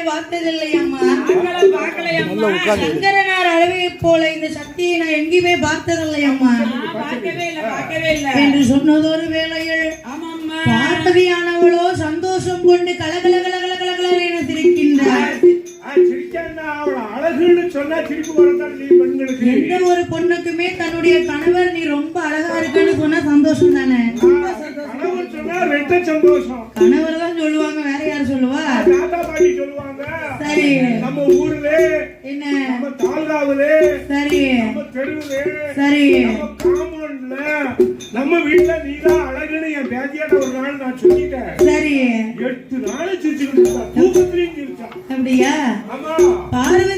பார்த்ததில்லையம்மா. சங்கரனார் அளவை போல இந்த சக்தியை நான் எங்கேயுமே பார்த்ததில்லையம்மா என்று சொன்னதொரு வேளையில் பார்வதியானவளோ சந்தோஷம் கொண்டு கலகல கலகல கலகல என சிரிக்கின்றார். எந்த ஒரு பொண்ணுக்குமே தன்னுடைய கணவர் நீ ரொம்ப அழகா இருக்குன்னு சொன்னா சந்தோஷம் தானே. கணவர் தான் சொல்லுவாங்க, வேற யார் சொல்லுவா? சரி, நம்ம ஊர்ல என்ன நம்ம தாழ்காவுல சரி நம்ம தெருவுல சரி நம்ம காம்பவுண்ட்ல நம்ம வீட்ல நீதான் அழகுன்னு என் பேத்தியாட ஒரு நாள் நான் சொல்லிட்டேன். சரி 8 நாள் சிரிச்சுக்கிட்டு தூக்கத்திலையும் சிரிச்சா. அப்படியா? ஆமா. பார்வதி